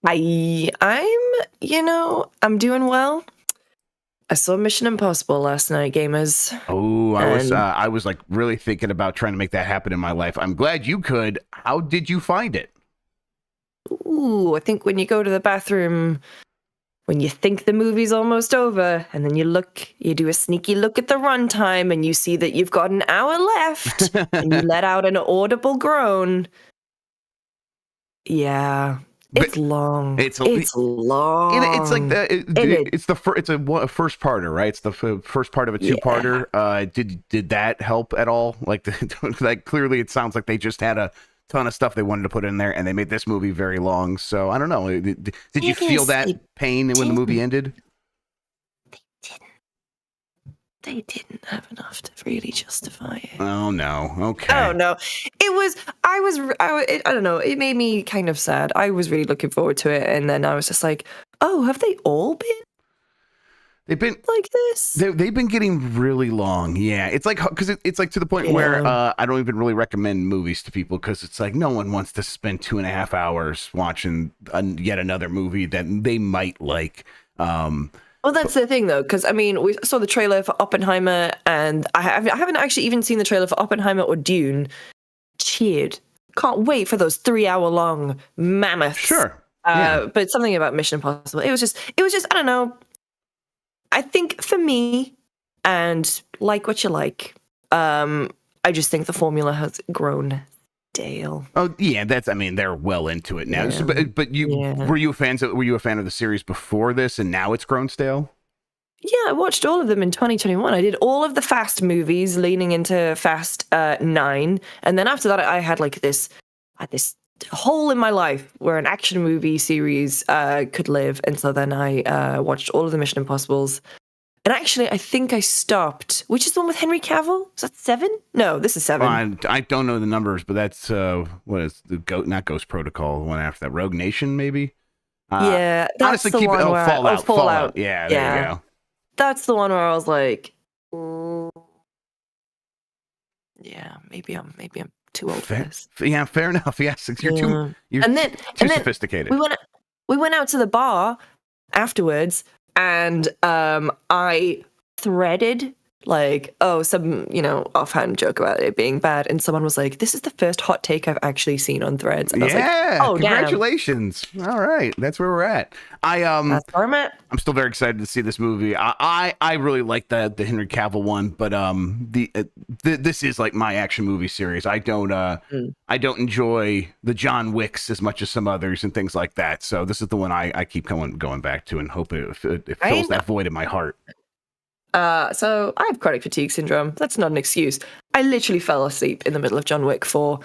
I'm doing well. I saw Mission Impossible last night, gamers. Oh, I was like really thinking about trying to make that happen in my life. I'm glad you could. How did you find it? Ooh, I think when you go to the bathroom, when you think the movie's almost over, and then you do a sneaky look at the runtime, and you see that you've got an hour left, and you let out an audible groan. Yeah. It's long. It's long. It's like it's a first parter, right? It's the first part of a two-parter. Yeah. Did that help at all? Like, like clearly, it sounds like they just had a ton of stuff they wanted to put in there, and they made this movie very long. So I don't know. Did you feel that pain when the movie ended? They didn't have enough to really justify it. Oh no. Okay. Oh no. I don't know. It made me kind of sad. I was really looking forward to it, and then I was just like, oh, have they all been? They've been like this. They've been getting really long. Yeah, it's like because it's like to the point where I don't even really recommend movies to people because it's like no one wants to spend 2.5 hours watching yet another movie that they might like. Well, that's the thing, though, because, I mean, we saw the trailer for Oppenheimer, and I haven't actually even seen the trailer for Oppenheimer or Dune. Cheered. Can't wait for those 3-hour-long mammoths. Sure. But something about Mission Impossible, it was just, I don't know. I think for me, and like what you like, I just think the formula has grown stale. Oh yeah, they're well into it now. Yeah. So, but were you a fan of the series before this, and now it's grown stale? Yeah, I watched all of them in 2021. I did all of the Fast movies, leaning into Fast 9, and then after that, I had this hole in my life where an action movie series could live, and so then I watched all of the Mission Impossibles. And actually, I think I stopped. Which is the one with Henry Cavill? Is that 7? No, this is 7. I don't know the numbers, but that's what is the not Ghost Protocol, the one after that, Rogue Nation, maybe. Yeah, that's honestly, the one where Fallout. Yeah, there you go. That's the one where I was like, yeah, maybe I'm too old for this. Yeah, fair enough. Yes, you're too sophisticated. We went out to the bar afterwards. And I threaded some offhand joke about it being bad, and someone was like, "This is the first hot take I've actually seen on Threads." And I was like, "Oh, congratulations! Damn. All right, that's where we're at." That's where I'm at. I'm still very excited to see this movie. I really like the Henry Cavill one, but this is like my action movie series. I don't enjoy the John Wicks as much as some others and things like that. So this is the one I keep going back to and hope it fills that void in my heart. So I have chronic fatigue syndrome. That's not an excuse. I literally fell asleep in the middle of John Wick 4.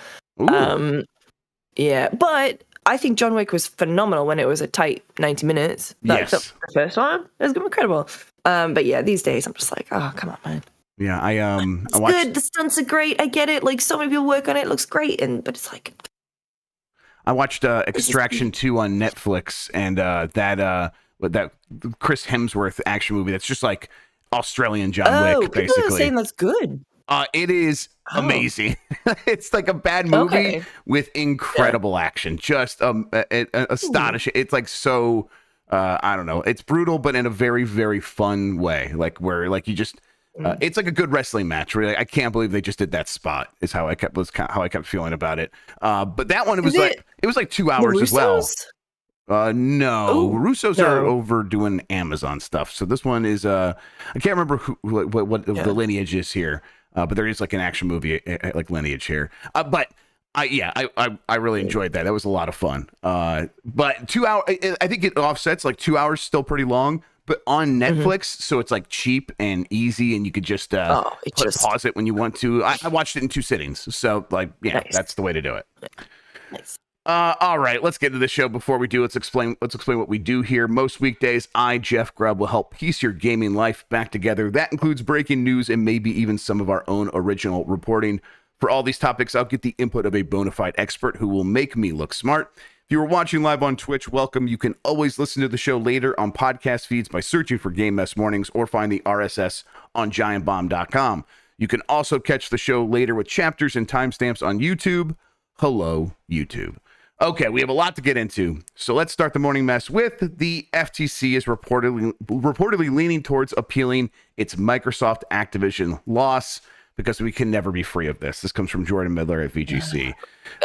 Yeah, but I think John Wick was phenomenal when it was a tight 90 minutes. Yes. The first one, it was incredible. But yeah, these days I'm just like, oh, come on, man. Yeah, it's good. The stunts are great. I get it. Like, so many people work on it. It looks great. But it's like, I watched Extraction 2 on Netflix, and that Chris Hemsworth action movie that's just like Australian John Wick, basically. People are saying that's good. It is amazing. It's like a bad movie with incredible action. Just astonishing. It's like so, I don't know. It's brutal, but in a very, very fun way. Like where like you just, it's like a good wrestling match. Really, I can't believe they just did that spot. Is how I kept feeling about it. But that one, it was like 2 hours as well. No, Russos are over doing Amazon stuff. So this one is I can't remember what the lineage is here, but there is like an action movie like lineage here. But I really enjoyed that. That was a lot of fun. But 2 hours, I think it offsets like 2 hours, still pretty long. But on Netflix, so it's like cheap and easy, and you could just pause it when you want to. I watched it in 2 sittings, so like that's the way to do it. Nice. All right, let's get into the show. Before we do, let's explain what we do here. Most weekdays, I, Jeff Grubb, will help piece your gaming life back together. That includes breaking news and maybe even some of our own original reporting. For all these topics, I'll get the input of a bona fide expert who will make me look smart. If you are watching live on Twitch, welcome. You can always listen to the show later on podcast feeds by searching for Game Mess Mornings or find the RSS on giantbomb.com. You can also catch the show later with chapters and timestamps on YouTube. Hello, YouTube. Okay, we have a lot to get into. So let's start the morning mess with the FTC is reportedly leaning towards appealing its Microsoft Activision loss because we can never be free of this. This comes from Jordan Midler at VGC.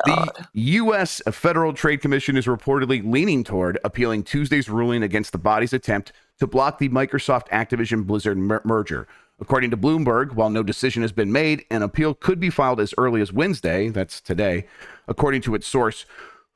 The U.S. Federal Trade Commission is reportedly leaning toward appealing Tuesday's ruling against the body's attempt to block the Microsoft Activision Blizzard merger. According to Bloomberg, while no decision has been made, an appeal could be filed as early as Wednesday, that's today, according to its source,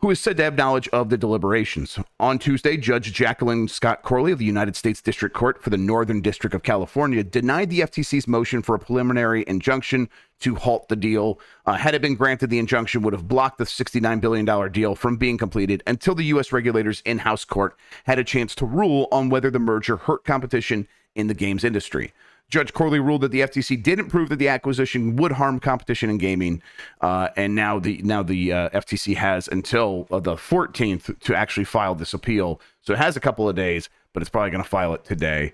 who is said to have knowledge of the deliberations. On Tuesday, Judge Jacqueline Scott Corley of the United States District Court for the Northern District of California denied the FTC's motion for a preliminary injunction to halt the deal. Had it been granted, the injunction would have blocked the $69 billion deal from being completed until the U.S. regulators' in-house court had a chance to rule on whether the merger hurt competition in the games industry. Judge Corley ruled that the FTC didn't prove that the acquisition would harm competition in gaming, and now the FTC has until the 14th to actually file this appeal. So it has a couple of days, but it's probably going to file it today.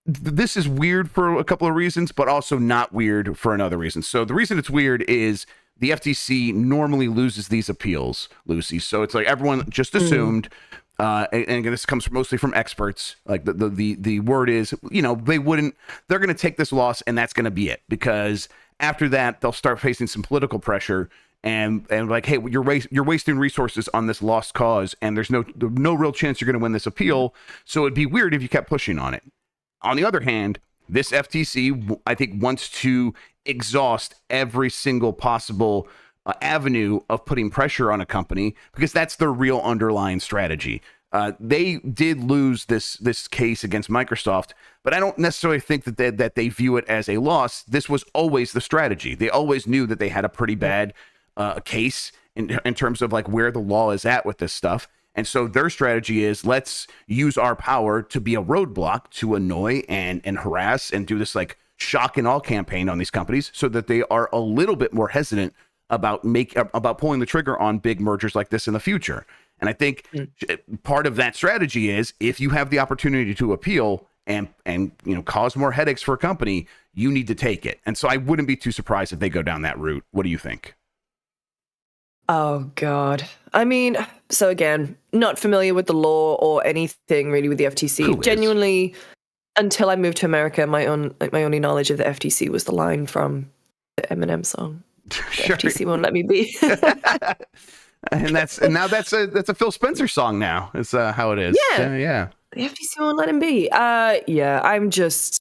This is weird for a couple of reasons, but also not weird for another reason. So the reason it's weird is the FTC normally loses these appeals, Lucy. So it's like everyone just assumed. And again, this comes mostly from experts. Like the word is, they're going to take this loss and that's going to be it, because after that they'll start facing some political pressure and like, hey, you're wasting resources on this lost cause and there's no real chance you're going to win this appeal. So it'd be weird if you kept pushing on it. On the other hand, this FTC, I think, wants to exhaust every single possible avenue of putting pressure on a company, because that's their real underlying strategy. They did lose this case against Microsoft, but I don't necessarily think that they view it as a loss. This was always the strategy. They always knew that they had a pretty bad case in terms of like where the law is at with this stuff. And so their strategy is, let's use our power to be a roadblock to annoy and harass and do this like shock and awe campaign on these companies so that they are a little bit more hesitant about pulling the trigger on big mergers like this in the future. And I think part of that strategy is, if you have the opportunity to appeal and cause more headaches for a company, you need to take it. And so I wouldn't be too surprised if they go down that route. What do you think? Oh, God. I mean, so again, not familiar with the law or anything really with the FTC. Genuinely, until I moved to America, my only knowledge of the FTC was the line from the Eminem song. Sure. FTC won't let me be. and now that's a Phil Spencer song now. It's how it is. Yeah. The FTC won't let him be. I'm just,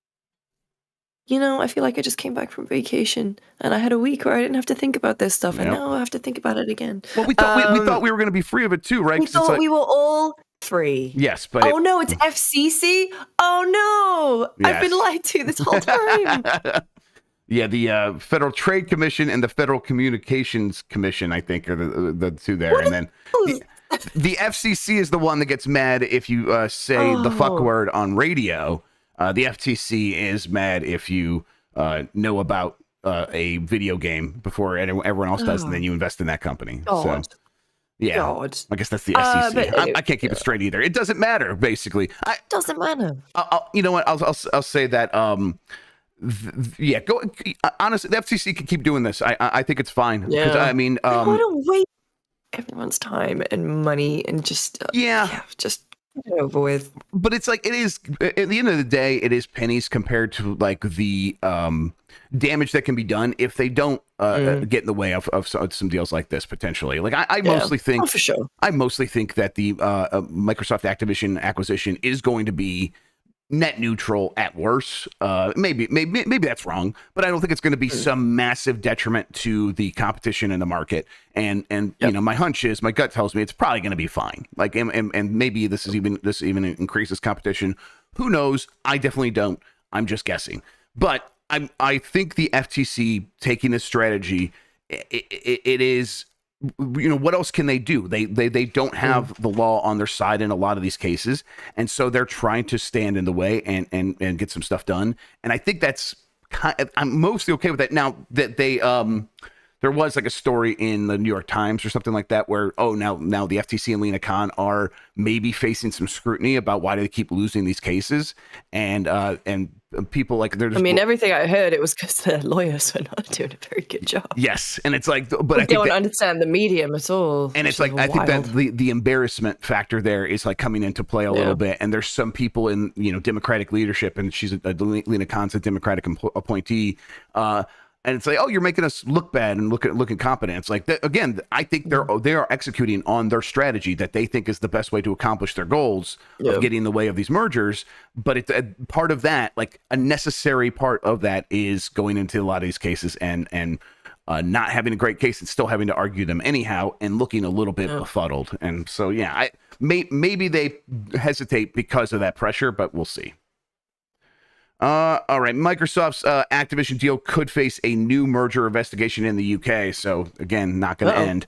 I feel like I just came back from vacation and I had a week where I didn't have to think about this stuff, and now I have to think about it again. Well, we thought we were going to be free of it too, right? We thought we were all free. Yes, but no, it's FCC. Oh no, yes. I've been lied to this whole time. Yeah, the Federal Trade Commission and the Federal Communications Commission, I think, are the two there. And then the FCC is the one that gets mad if you say the fuck word on radio. The FTC is mad if you know about a video game before everyone else does, and then you invest in that company. God. So, yeah, God. I guess that's the FCC. I can't keep it straight either. It doesn't matter, basically. It doesn't matter. You know what? I'll say that. Go. Honestly, the FCC can keep doing this. I think it's fine. Yeah. I mean, I don't waste everyone's time and money and just just get it over with. But it's like, it is, at the end of the day, it is pennies compared to like the damage that can be done if they don't get in the way of some deals like this potentially. Like I mostly think, for sure. I mostly think that the Microsoft Activision acquisition is going to be net neutral at worst. Maybe that's wrong, but I don't think it's going to be some massive detriment to the competition in the market. And my hunch is, my gut tells me it's probably going to be fine. Like, and maybe this even increases competition. Who knows? I definitely don't. I'm just guessing. But I think the FTC taking this strategy, it is, what else can they do? They don't have the law on their side in a lot of these cases, and so they're trying to stand in the way and get some stuff done. And I think that's I'm mostly okay with that. Now that the there was like a story in the New York Times or something like that where, now the FTC and Lena Khan are maybe facing some scrutiny about why they keep losing these cases, and people like they're just, everything I heard, it was because their lawyers were not doing a very good job. Yes, and it's like, but I don't understand the medium at all. And it's like, I think that the embarrassment factor there is like coming into play a little bit. And there's some people in Democratic leadership, and she's Lena Khan's a Democratic appointee. And it's like, you're making us look bad and look incompetent. It's like, again, I think they are executing on their strategy that they think is the best way to accomplish their goals of getting in the way of these mergers. But part of that, like a necessary part of that, is going into a lot of these cases and not having a great case and still having to argue them anyhow and looking a little bit befuddled. And so, maybe they hesitate because of that pressure, but we'll see. All right. Microsoft's Activision deal could face a new merger investigation in the UK. So again, not going to end.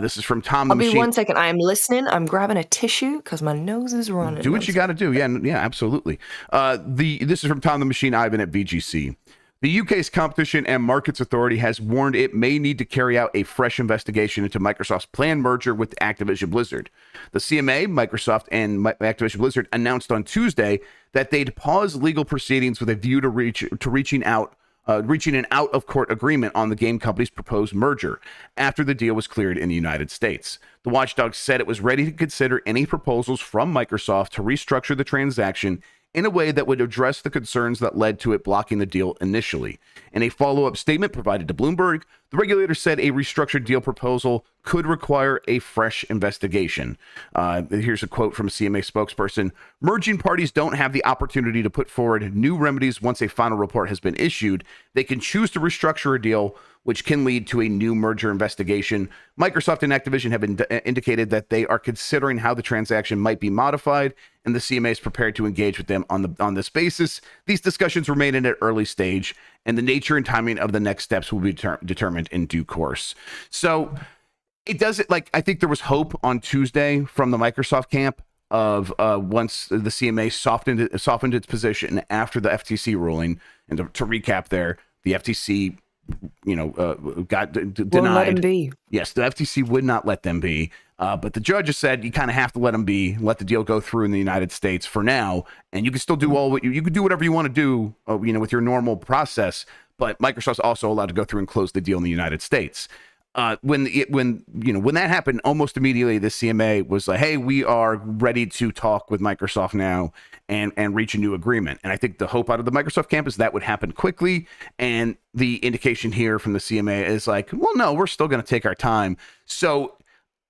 This is from Tom the Machine. I'll be 1 second. I am listening. I'm grabbing a tissue because my nose is running. Do what you got to do. Yeah, absolutely. This is from Tom the Machine Ivan at VGC. The UK's Competition and Markets Authority has warned it may need to carry out a fresh investigation into Microsoft's planned merger with Activision Blizzard. The CMA, Microsoft, and Activision Blizzard announced on Tuesday that they'd pause legal proceedings with a view to reaching an out-of-court agreement on the game company's proposed merger after the deal was cleared in the United States. The watchdog said it was ready to consider any proposals from Microsoft to restructure the transaction in a way that would address the concerns that led to it blocking the deal initially. In a follow-up statement provided to Bloomberg, the regulator said a restructured deal proposal could require a fresh investigation. Here's a quote from a CMA spokesperson. Merging parties don't have the opportunity to put forward new remedies once a final report has been issued. They can choose to restructure a deal, which can lead to a new merger investigation. Microsoft and Activision have indicated that they are considering how the transaction might be modified, and the CMA is prepared to engage with them on this basis. These discussions remain in an early stage, and the nature and timing of the next steps will be determined in due course. So it doesn't, like, I think there was hope on Tuesday from the Microsoft camp of once the CMA softened its position after the FTC ruling. And to recap there, the FTC got denied. Won't let him be. Yes, the FTC would not let them be. But the judge has said you kind of have to let them be, let the deal go through in the United States for now, and you can still do you can do whatever you want to do, with your normal process. But Microsoft's also allowed to go through and close the deal in the United States. When that happened, almost immediately the CMA was like, "Hey, we are ready to talk with Microsoft now and reach a new agreement." And I think the hope out of the Microsoft camp is that would happen quickly. And the indication here from the CMA is like, "Well, no, we're still going to take our time." So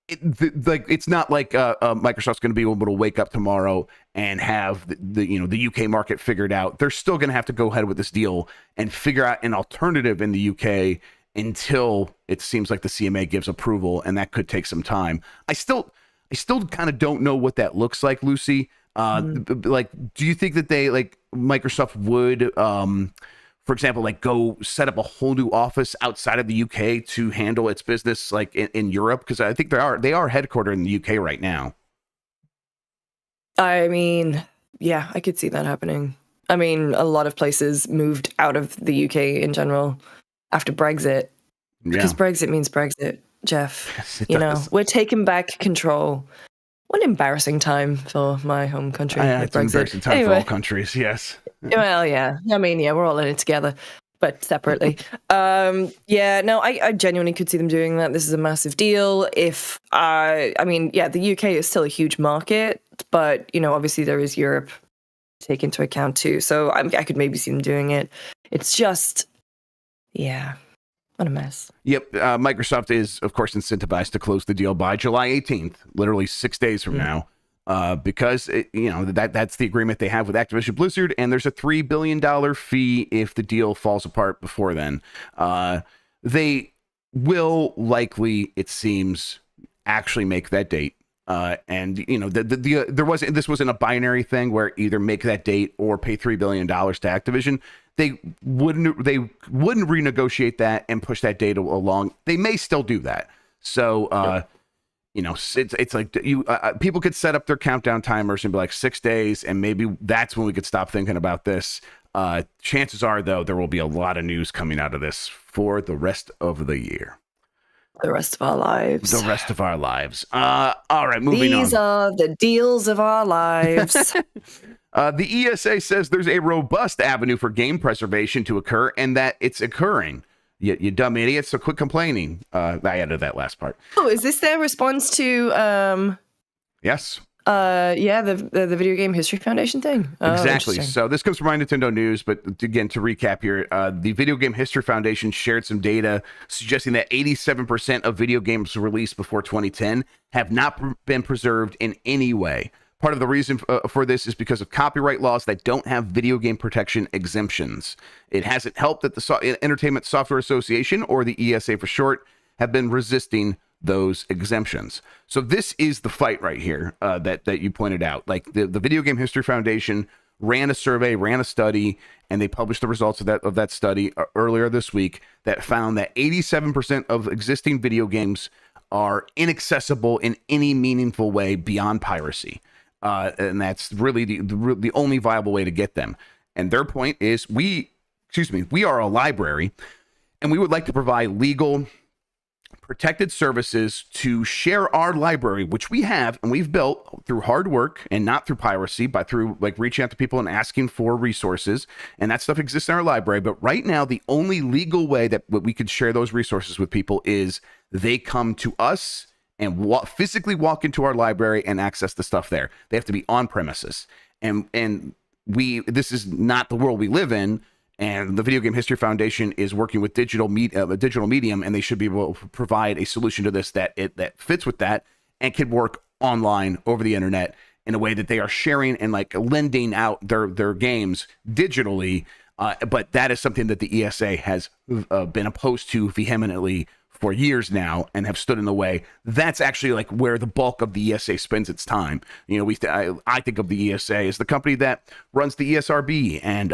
it's not like Microsoft's going to be able to wake up tomorrow and have the UK market figured out. They're still going to have to go ahead with this deal and figure out an alternative in the UK until it seems like the CMA gives approval, and that could take some time. I still kind of don't know what that looks like, Lucy. Like, do you think that Microsoft would, for example, go set up a whole new office outside of the UK to handle its business in Europe? Because I think they are headquartered in the UK right now. I mean, yeah, I could see that happening. I mean, a lot of places moved out of the UK in general after Brexit, because Brexit means Brexit, Jeff. Yes, we're taking back control. What an embarrassing time for my home country. It's an embarrassing time for all countries, yes. Well, yeah. I mean, yeah, we're all in it together, but separately. I genuinely could see them doing that. This is a massive deal. The UK is still a huge market, but, obviously there is Europe to take into account too. So I could maybe see them doing it. It's just, yeah, what a mess. Yep. Microsoft is, of course, incentivized to close the deal by July 18th, literally 6 days from now, because that's the agreement they have with Activision Blizzard, and there's a $3 billion fee if the deal falls apart before then. They will likely, it seems, actually make that date. This wasn't a binary thing where either make that date or pay $3 billion to Activision. They wouldn't renegotiate that and push that date along. They may still do that. So, it's like people could set up their countdown timers and be like 6 days, and maybe that's when we could stop thinking about this. Chances are, though, there will be a lot of news coming out of this for the rest of the year. The rest of our lives. The rest of our lives. All right, moving on. These are the deals of our lives. The ESA says there's a robust avenue for game preservation to occur and that it's occurring. You dumb idiots, so quit complaining. I added that last part. Oh, is this their response to... Yes. The Video Game History Foundation thing. Exactly. So this comes from my Nintendo News, but again, to recap here, the Video Game History Foundation shared some data suggesting that 87% of video games released before 2010 have not been preserved in any way. Part of the reason for this is because of copyright laws that don't have video game protection exemptions. It hasn't helped that the Entertainment Software Association, or the ESA for short, have been resisting those exemptions. So this is the fight right here that you pointed out. Like the Video Game History Foundation ran a survey, ran a study, and they published the results of that study earlier this week that found that 87% of existing video games are inaccessible in any meaningful way beyond piracy. And that's really the only viable way to get them. And their point is we are a library, and we would like to provide legal protected services to share our library, which we have and we've built through hard work and not through piracy, but through like reaching out to people and asking for resources. And that stuff exists in our library. But right now, the only legal way that we could share those resources with people is they come to us and physically walk into our library and access the stuff there. They have to be on premises. And this is not the world we live in. And the Video Game History Foundation is working with digital medium, and they should be able to provide a solution to this that fits with that and can work online over the internet in a way that they are sharing and like lending out their games digitally. But that is something that the ESA has been opposed to vehemently for years now and have stood in the way. That's actually like where the bulk of the ESA spends its time. You know, I think of the ESA as the company that runs the ESRB and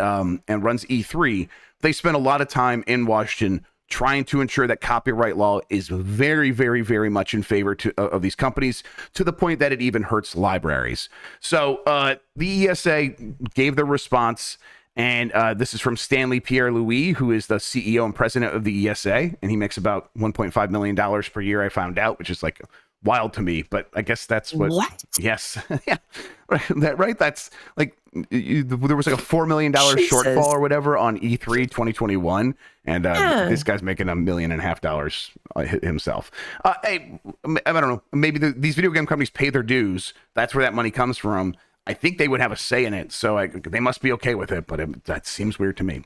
runs E3. They spend a lot of time in Washington trying to ensure that copyright law is very, very, very much in favor of these companies, to the point that it even hurts libraries. So the ESA gave their response. And this is from Stanley Pierre-Louis, who is the CEO and president of the ESA. And he makes about $1.5 million per year, I found out, which is like wild to me. But I guess that's what? Yes. Yeah. Right? That's like, there was like a $4 million shortfall or whatever on E3 2021. And this guy's making $1.5 million himself. Hey, I don't know. Maybe these video game companies pay their dues. That's where that money comes from. I think they would have a say in it, so they must be okay with it, but that seems weird to me.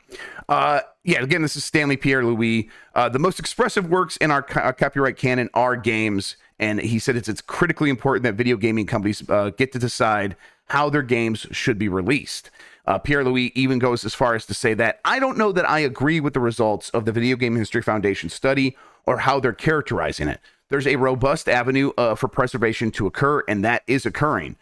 Again, this is Stanley Pierre-Louis. The most expressive works in our copyright canon are games, and he said it's critically important that video gaming companies get to decide how their games should be released. Pierre-Louis even goes as far as to say that, I don't know that I agree with the results of the Video Game History Foundation study or how they're characterizing it. There's a robust avenue for preservation to occur, and that is occurring.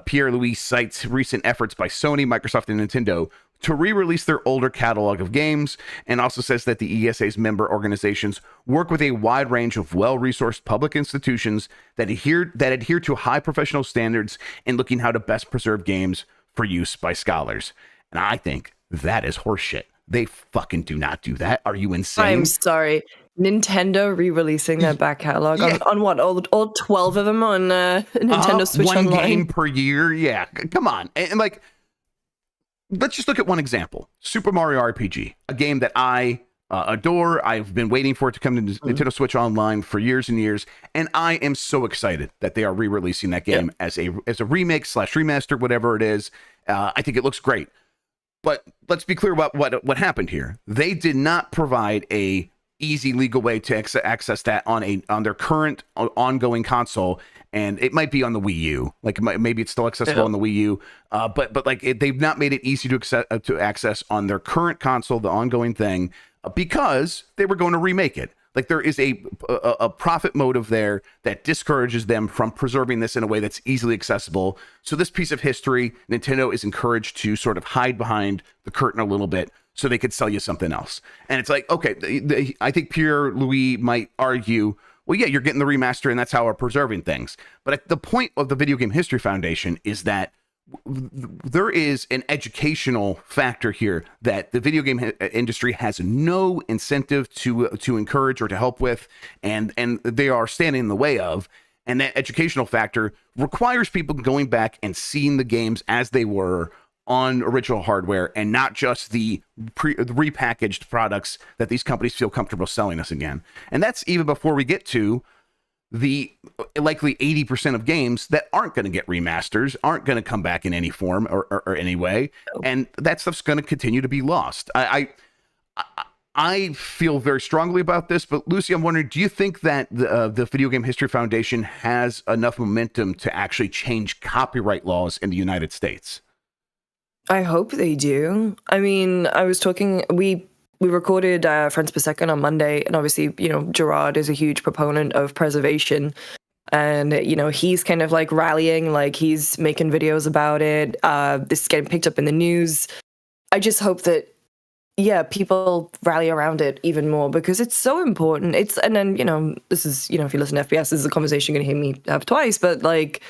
Pierre-Louis cites recent efforts by Sony, Microsoft, and Nintendo to re-release their older catalog of games, and also says that the ESA's member organizations work with a wide range of well-resourced public institutions that adhere to high professional standards in looking how to best preserve games for use by scholars. And I think that is horseshit. They fucking do not do that. Are you insane? I'm sorry. Nintendo re-releasing their back catalog on what? All 12 of them on Nintendo Switch one Online? One game per year? Yeah, come on. And like, let's just look at one example. Super Mario RPG, a game that I adore. I've been waiting for it to come to Nintendo Switch Online for years and years, and I am so excited that they are re-releasing that game as a remake / remaster, whatever it is. I think it looks great. But let's be clear about what happened here. They did not provide a easy legal way to access that on their current ongoing console, and it might be on the Wii U. Like maybe it's still accessible on the Wii U, but like they've not made it easy to access on their current console, the ongoing thing, because they were going to remake it. Like there is a profit motive there that discourages them from preserving this in a way that's easily accessible. So this piece of history, Nintendo is encouraged to sort of hide behind the curtain a little bit so they could sell you something else. And it's like, okay, I think Pierre-Louis might argue, well, yeah, you're getting the remaster and that's how we're preserving things. But the point of the Video Game History Foundation is that there is an educational factor here that the video game industry has no incentive to encourage or to help with, and they are standing in the way of. And that educational factor requires people going back and seeing the games as they were on original hardware, and not just the repackaged products that these companies feel comfortable selling us again. And that's even before we get to the likely 80% of games that aren't going to get remasters, aren't going to come back in any form or any way. And that stuff's going to continue to be lost. I feel very strongly about this, but Lucy, I'm wondering, do you think that the Video Game History Foundation has enough momentum to actually change copyright laws in the United States? I hope they do. I mean, I was talking, we recorded Friends Per Second on Monday, and obviously, Gerard is a huge proponent of preservation, and, he's kind of like rallying, like he's making videos about it. This is getting picked up in the news. I just hope that, people rally around it even more, because it's so important. And then, this is, if you listen to FPS, this is a conversation you're going to hear me have twice, but like,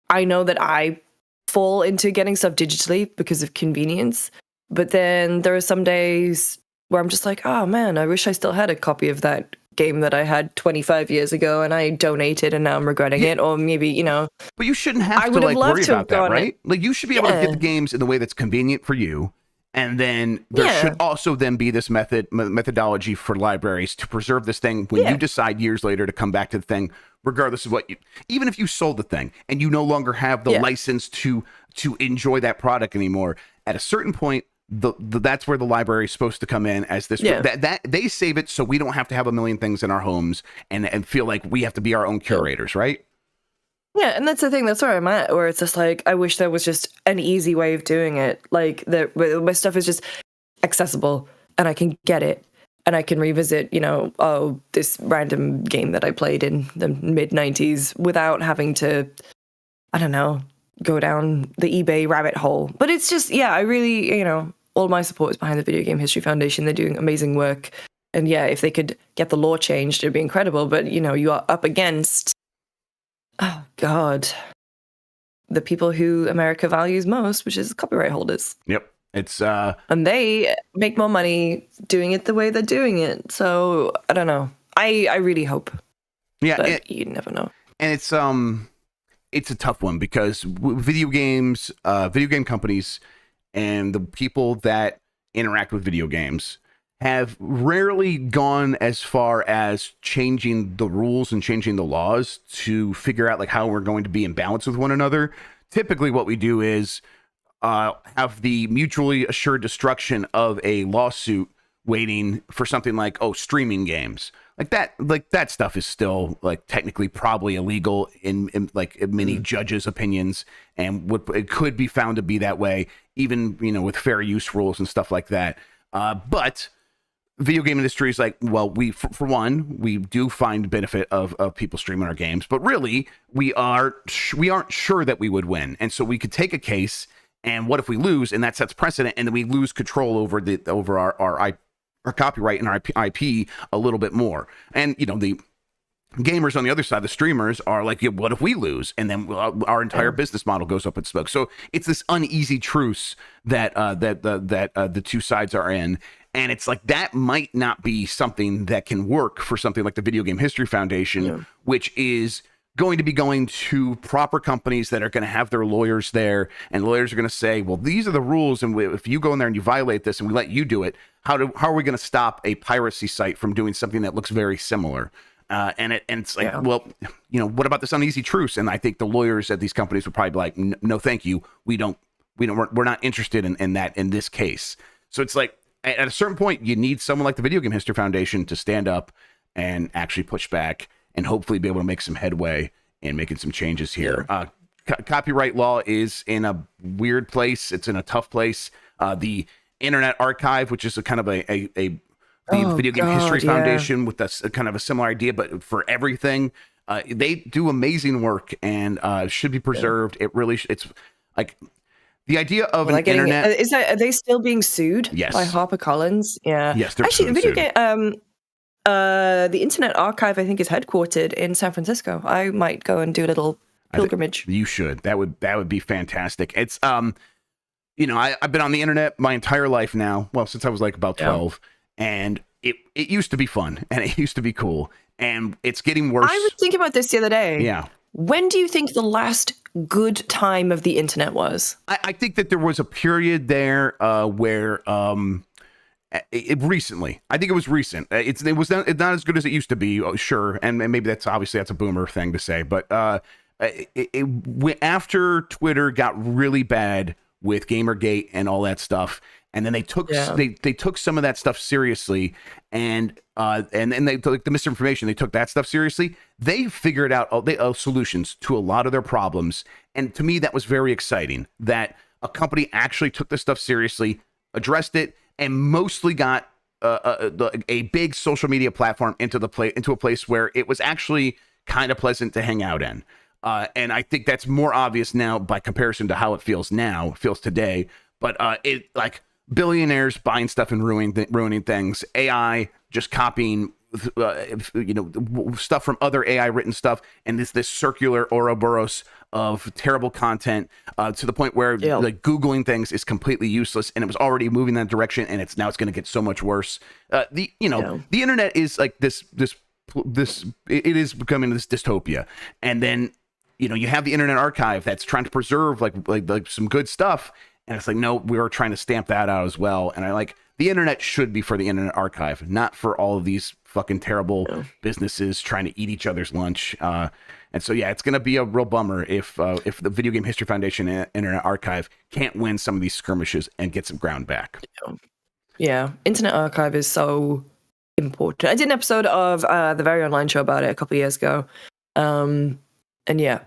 I know that I fall into getting stuff digitally because of convenience, but then there are some days where I'm just like, oh man, I wish I still had a copy of that game that I had 25 years ago and I donated and now I'm regretting it. Or maybe, But you shouldn't have to like worry about that, right? Like you should be able to get the games in the way that's convenient for you. And then there should also then be this methodology for libraries to preserve this thing when you decide years later to come back to the thing, regardless of what even if you sold the thing and you no longer have the license to enjoy that product anymore. At a certain point, that's where the library is supposed to come in as this. That they save it so we don't have to have a million things in our homes and feel like we have to be our own curators, right? Yeah, and that's the thing. That's where I'm at, where it's just like, I wish there was just an easy way of doing it. Like, my stuff is just accessible, and I can get it, and I can revisit, this random game that I played in the mid-90s without having to, I don't know, go down the eBay rabbit hole. But it's just, I really, all my support is behind the Video Game History Foundation. They're doing amazing work. And if they could get the law changed, it'd be incredible. But, you are up against, oh, God, the people who America values most, which is copyright holders. Yep. It's and they make more money doing it the way they're doing it. So I don't know. I really hope. Yeah, but you never know. And it's a tough one because video game companies and the people that interact with video games have rarely gone as far as changing the rules and changing the laws to figure out like how we're going to be in balance with one another. Typically what we do is have the mutually assured destruction of a lawsuit waiting for something like, streaming games. Like that stuff is still like technically probably illegal in many judges' opinions, and it could be found to be that way, even with fair use rules and stuff like that. But video game industry is like, well, for one, we do find benefit of people streaming our games, but really we aren't sure that we would win, and so we could take a case, and what if we lose, and that sets precedent, and then we lose control over our copyright and our IP a little bit more. And the gamers on the other side, the streamers, are like, what if we lose? And then our entire business model goes up in smoke. So it's this uneasy truce that the two sides are in. And it's like, that might not be something that can work for something like the Video Game History Foundation, which is going to be going to proper companies that are going to have their lawyers there, and lawyers are going to say, well, these are the rules, and if you go in there and you violate this and we let you do it, how are we going to stop a piracy site from doing something that looks very similar? And it's like, well, what about this uneasy truce? And I think the lawyers at these companies would probably be like, no, thank you. We're not interested in that in this case. So it's like, at a certain point, you need someone like the Video Game History Foundation to stand up and actually push back and hopefully be able to make some headway in making some changes here. Copyright law is in a weird place. It's in a tough place. The Internet Archive, which is a kind of the Video Game History Foundation with a kind of a similar idea, but for everything, they do amazing work and should be preserved. It's like the idea of an internet. Are they still being sued? Yes. By HarperCollins? Yeah. Yes, they're actually the video sued. game. The Internet Archive, I think, is headquartered in San Francisco. I might go and do a little pilgrimage. You should. That would be fantastic. It's you know, I've been on the internet my entire life now. Well, since I was like about 12, and it used to be fun and it used to be cool, and it's getting worse. I was thinking about this the other day. Yeah. When do you think the last good time of the internet was? I think that there was a period there where recently. I think it was recent. It was not as good as it used to be. Sure, and maybe that's a boomer thing to say, but after Twitter got really bad with Gamergate and all that stuff, and then they took they took some of that stuff seriously, and they took the misinformation. They took that stuff seriously. They figured out solutions to a lot of their problems, and to me, that was very exciting. That a company actually took this stuff seriously, addressed it, and mostly got a big social media platform into a place where it was actually kind of pleasant to hang out in. And I think that's more obvious now by comparison to how it feels today. But it like billionaires buying stuff and ruining things, AI just copying stuff from other AI written stuff, and this circular Ouroboros of terrible content to the point where like Googling things is completely useless, and it was already moving that direction, and it's going to get so much worse. The internet is like this it is becoming this dystopia, and then you have the Internet Archive that's trying to preserve like some good stuff, and it's like, no, we are trying to stamp that out as well. And the internet should be for the Internet Archive, not for all of these fucking terrible businesses trying to eat each other's lunch. And so, yeah, it's going to be a real bummer if the Video Game History Foundation and Internet Archive can't win some of these skirmishes and get some ground back. Yeah, Internet Archive is so important. I did an episode of the Very Online Show about it a couple of years ago. And yeah,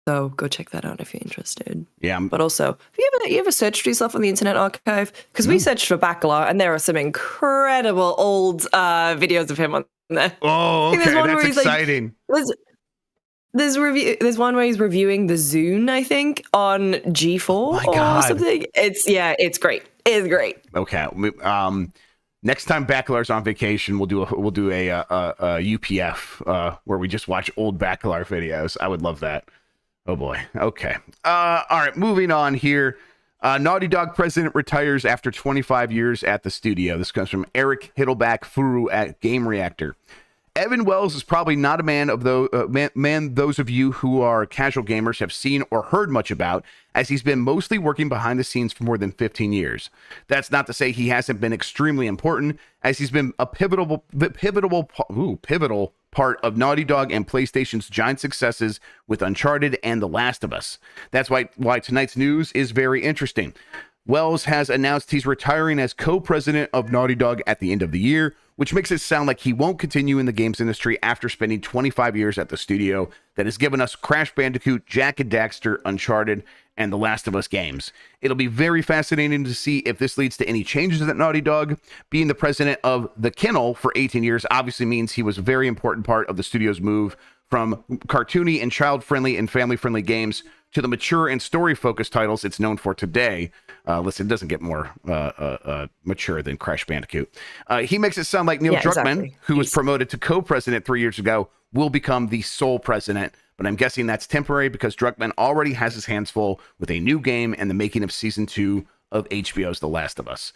so go check that out if you're interested. Yeah. But also, have you ever searched for yourself on the Internet Archive? Because we searched for Bacala, and there are some incredible old videos of him on there. Oh, okay, that's exciting. There's one where he's reviewing the Zune, I think, on G4 or something. It's great. It's great. Okay. Next time Bacalar's on vacation, we'll do a UPF where we just watch old Bacalar videos. I would love that. Oh boy. Okay. All right. Moving on here. Naughty Dog president retires after 25 years at the studio. This comes from Eric Hiddleback Furu at Game Reactor. Evan Wells is probably not a man those of you who are casual gamers have seen or heard much about, as he's been mostly working behind the scenes for more than 15 years. That's not to say he hasn't been extremely important, as he's been a pivotal part of Naughty Dog and PlayStation's giant successes with Uncharted and The Last of Us. That's why tonight's news is very interesting. Wells has announced he's retiring as co-president of Naughty Dog at the end of the year, which makes it sound like he won't continue in the games industry after spending 25 years at the studio that has given us Crash Bandicoot, Jak and Daxter, Uncharted, and The Last of Us games. It'll be very fascinating to see if this leads to any changes at Naughty Dog. Being the president of the Kennel for 18 years obviously means he was a very important part of the studio's move from cartoony and child-friendly and family-friendly games to the mature and story-focused titles it's known for today. Listen, it doesn't get more mature than Crash Bandicoot. He makes it sound like Neil Druckmann, who was promoted to co-president 3 years ago, will become the sole president. But I'm guessing that's temporary because Druckmann already has his hands full with a new game and the making of season 2 of HBO's The Last of Us.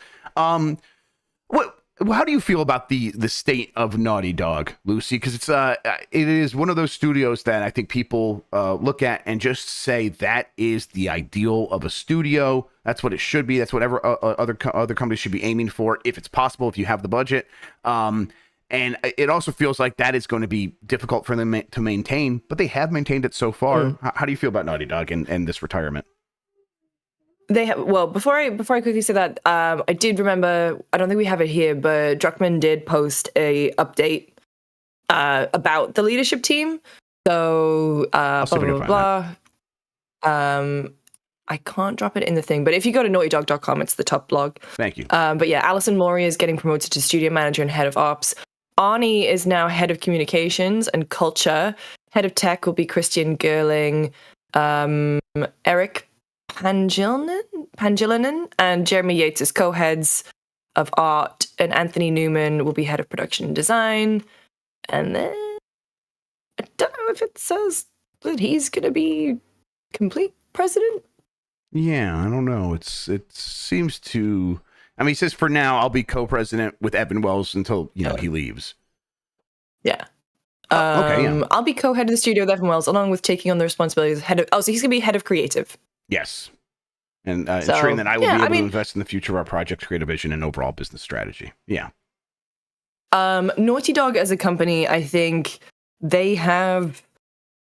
How do you feel about the state of Naughty Dog, Lucy? Because it is one of those studios that I think people look at and just say that is the ideal of a studio. That's what it should be. That's whatever other companies should be aiming for, if it's possible, if you have the budget. And it also feels like that is going to be difficult for them to maintain, but they have maintained it so far. How do you feel about Naughty Dog and this retirement? They have, well, before I quickly say that, I did remember, I don't think we have it here, but Druckmann did post a update about the leadership team. So I can't drop it in the thing, but if you go to naughtydog.com, it's the top blog. Thank you. But yeah, Alison Mori is getting promoted to studio manager and head of ops. Arnie is now head of communications and culture. Head of tech will be Christian Gerling. Eric Pangilinan and Jeremy Yates as co-heads of art, and Anthony Newman will be head of production and design. And then I don't know if it says that he's going to be complete president? Yeah, I don't know. It seems to. I mean, he says for now I'll be co-president with Evan Wells until he leaves. Yeah. Okay. Yeah. I'll be co-head of the studio with Evan Wells, along with taking on the responsibilities of head of. Oh, so he's going to be head of creative. Yes. And ensuring that I will be able to invest in the future of our project, creative vision, and overall business strategy. Yeah. Naughty Dog as a company, I think they have.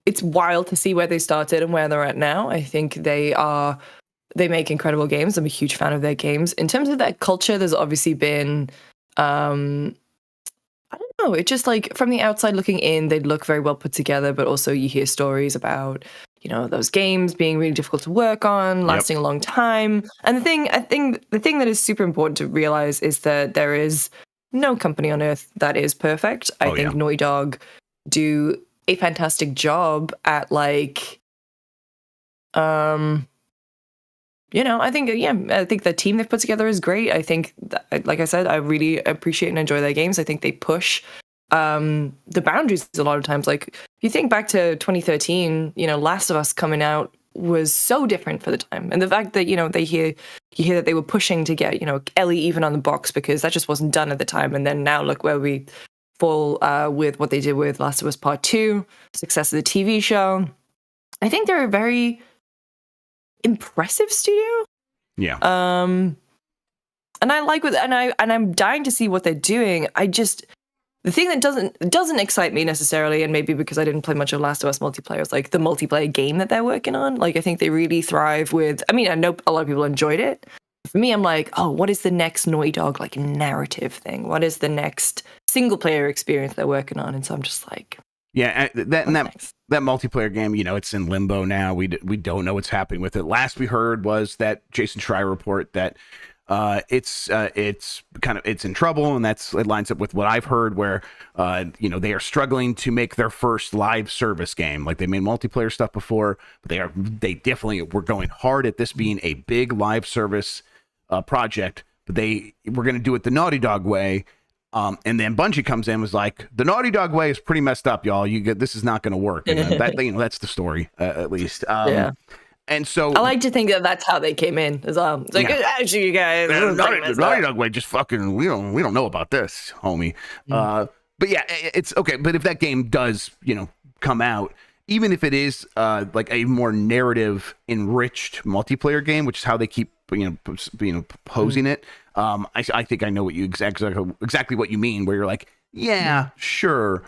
It's wild to see where they started and where they're at now. I think they make incredible games. I'm a huge fan of their games. In terms of their culture, there's obviously been, I don't know, it's just like from the outside looking in, they'd look very well put together, but also you hear stories about, those games being really difficult to work on, lasting a long time. And the thing that is super important to realize is that there is no company on earth that is perfect. I think Naughty Dog do a fantastic job at I think the team they've put together is great. I think like I said, I really appreciate and enjoy their games. I think they push the boundaries a lot of times. Like if you think back to 2013, Last of Us coming out was so different for the time. And the fact that, you hear that they were pushing to get, Ellie even on the box because that just wasn't done at the time. And then now look where we fall with what they did with Last of Us Part 2, success of the TV show. I think they're a very impressive studio. Yeah. And I like I'm dying to see what they're doing. The thing that doesn't excite me necessarily, and maybe because I didn't play much of Last of Us multiplayer, is like the multiplayer game that they're working on. Like I think they really thrive with. I mean, I know a lot of people enjoyed it. For me, I'm like, oh, what is the next Naughty Dog like narrative thing? What is the next single player experience they're working on? And so I'm just like, that multiplayer game, it's in limbo now. We don't know what's happening with it. Last we heard was that Jason Schreier report that it's in trouble, and it lines up with what I've heard where they are struggling to make their first live service game. Like they made multiplayer stuff before, but they definitely were going hard at this being a big live service project, but they were going to do it the Naughty Dog way. And then Bungie comes in and was like, the Naughty Dog way is pretty messed up, y'all. This is not going to work. And that's the story, at least. And so I like to think that that's how they came in as well. It's like, actually, you guys, the Naughty Dog way just fucking, we don't know about this, homie. But yeah, it's okay. But if that game does, come out, even if it is like a more narrative enriched multiplayer game, which is how they keep posing it. I think I know what you exactly what you mean, where you're like, yeah, sure,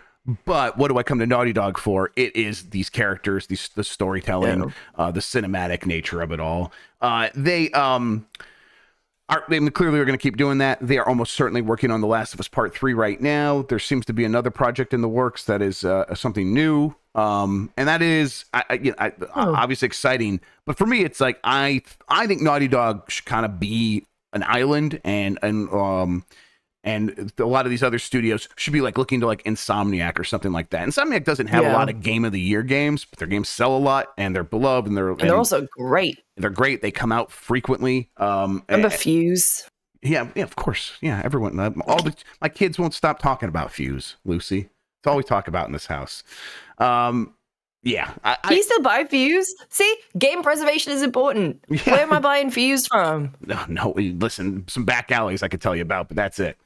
but what do I come to Naughty Dog for? It is these characters, the storytelling, the cinematic nature of it all. They clearly are going to keep doing that. They are almost certainly working on The Last of Us Part 3 right now. There seems to be another project in the works that is something new. And that is obviously exciting. But for me, it's like I think Naughty Dog should kind of be an island, and a lot of these other studios should be like looking to like Insomniac or something like that. Insomniac doesn't have a lot of Game of the Year games, but their games sell a lot, and they're beloved, and they're also great. They're great. They come out frequently. Remember Fuse? Yeah, of course. Yeah, everyone. My kids won't stop talking about Fuse, Lucy. It's all we talk about in this house. Yeah. Can you still buy Fuse? See, game preservation is important. Yeah. Where am I buying Fuse from? No, listen, some back alleys I could tell you about, but that's it.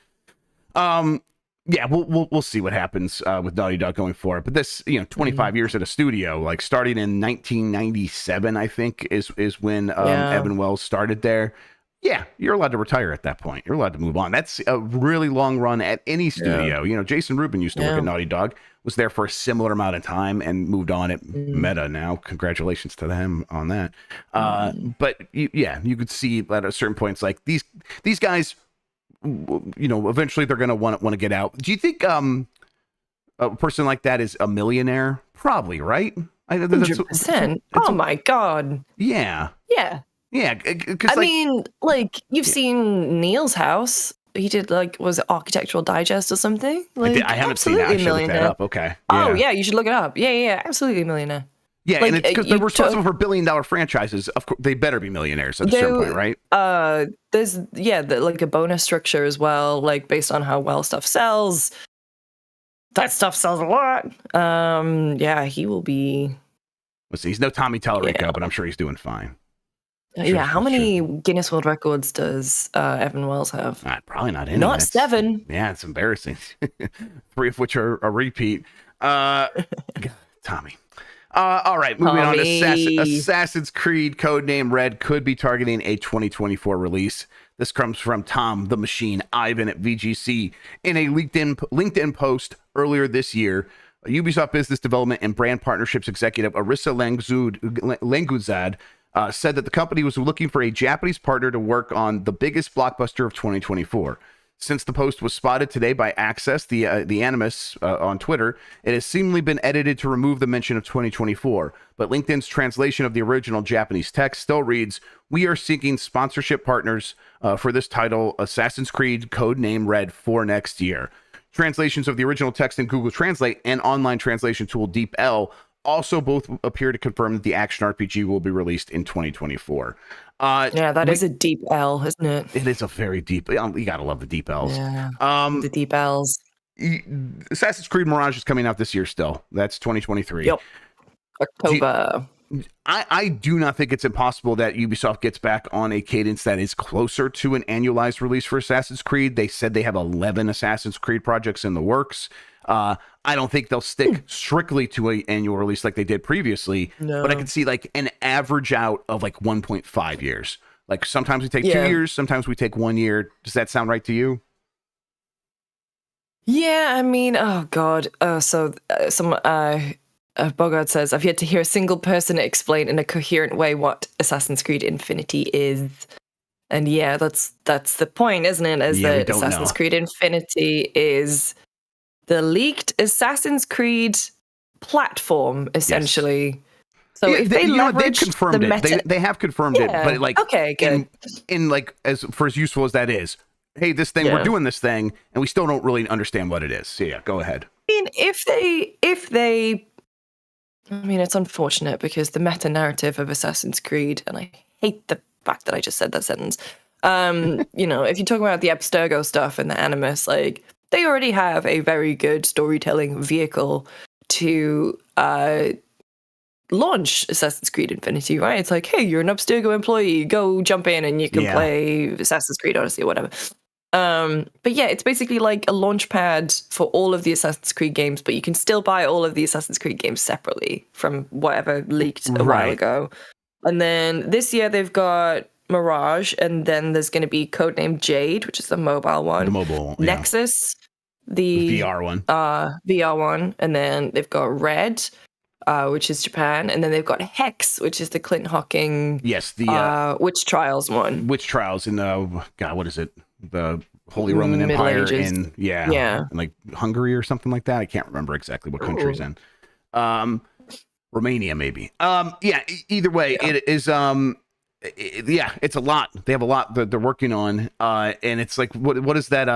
Yeah, we'll see what happens with Naughty Dog going forward. But this, 25 years at a studio, like starting in 1997, I think is when Evan Wells started there. Yeah, you're allowed to retire at that point. You're allowed to move on. That's a really long run at any studio. Yeah. Jason Rubin used to work at Naughty Dog, was there for a similar amount of time and moved on at Meta now. Congratulations to them on that. But you could see that at certain points, like these guys, eventually they're going to want to get out. Do you think a person like that is a millionaire? Probably, right? 100%. Oh my God. Yeah. Yeah. Yeah, I mean, you've seen Neil's house. He did was it Architectural Digest or something? I haven't seen that. I should look that up. Okay. Oh yeah, you should look it up. Yeah, absolutely a millionaire. Yeah, and it's because they're responsible for billion-dollar franchises. Of course, they better be millionaires at a certain point, right? There's a bonus structure as well, based on how well stuff sells. That stuff sells a lot. Yeah, he will be He's no Tommy Tallarico, Yeah. but I'm sure he's doing fine. How many Guinness World Records does Evan Wells have? Probably not any. Not 7. Yeah, it's embarrassing. 3 of which are a repeat. Tommy. All right, moving on to Assassin's Creed Codename Red could be targeting a 2024 release. This comes from Tom the Machine Ivan at VGC in a LinkedIn post earlier this year. Ubisoft Business Development and Brand Partnerships Executive Arissa Languzad said that the company was looking for a Japanese partner to work on the biggest blockbuster of 2024. Since the post was spotted today by Access, the Animus on Twitter, it has seemingly been edited to remove the mention of 2024. But LinkedIn's translation of the original Japanese text still reads, "We are seeking sponsorship partners for this title, Assassin's Creed Codename Red, for next year." Translations of the original text in Google Translate and online translation tool DeepL also both appear to confirm that the action RPG will be released in 2024. That is a deep L, isn't it? It is a very deep. You gotta love the deep L's. Yeah, the deep L's. Assassin's Creed Mirage is coming out this year still. That's 2023. Yep. October. I do not think it's impossible that Ubisoft gets back on a cadence that is closer to an annualized release for Assassin's Creed. They said they have 11 Assassin's Creed projects in the works. I don't think they'll stick strictly to an annual release like they did previously, but I could see like an average out of like 1.5 years. Like sometimes we take 2 years, sometimes we take 1 year. Does that sound right to you? Yeah, I mean, oh God. Bogart says, I've yet to hear a single person explain in a coherent way what Assassin's Creed Infinity is. And yeah, that's the point, isn't it? Is that Assassin's Creed Infinity is the leaked Assassin's Creed platform, essentially. Yes. So if they leverage confirmed the it. They have confirmed it, but like, okay, good. In like, as useful as that is, hey, this thing, we're doing this thing, and we still don't really understand what it is. So yeah, go ahead. I mean, if they I mean, it's unfortunate because the meta narrative of Assassin's Creed, and I hate the fact that I just said that sentence. If you talk about the Abstergo stuff and the Animus, like they already have a very good storytelling vehicle to launch Assassin's Creed Infinity, right? It's like, hey, you're an Abstergo employee, go jump in and you can play Assassin's Creed Odyssey or whatever. But yeah, it's basically like a launch pad for all of the Assassin's Creed games, but you can still buy all of the Assassin's Creed games separately from whatever leaked a while ago. And then this year they've got Mirage, and then there's going to be Codename Jade, which is the mobile one. Nexus, the VR one. VR one. And then they've got Red, which is Japan. And then they've got Hex, which is the Clint Hocking. Yes, the Witch Trials one. Witch Trials in what is it? The Holy Roman Empire in in like Hungary or something like that. I can't remember exactly what country's in. Romania maybe. Either way, it is it's a lot. They have a lot that they're working on, and it's like what does that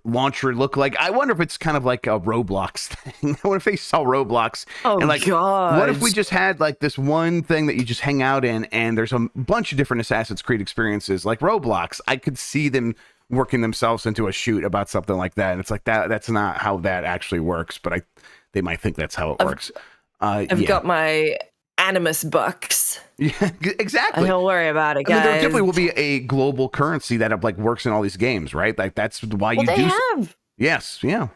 launcher look like? I wonder if it's kind of like a Roblox thing. I wonder if they sell Roblox. Oh, and like, God. What if we just had like this one thing that you just hang out in, and there's a bunch of different Assassin's Creed experiences like Roblox? I could see them working themselves into a shoot about something like that, and it's like that's not how that actually works, but they might think that's how it works. I've got my Animus bucks. Yeah, exactly. Don't worry about it, guys. There definitely will be a global currency that like works in all these games, right? Like that's why you do. Yes, yeah.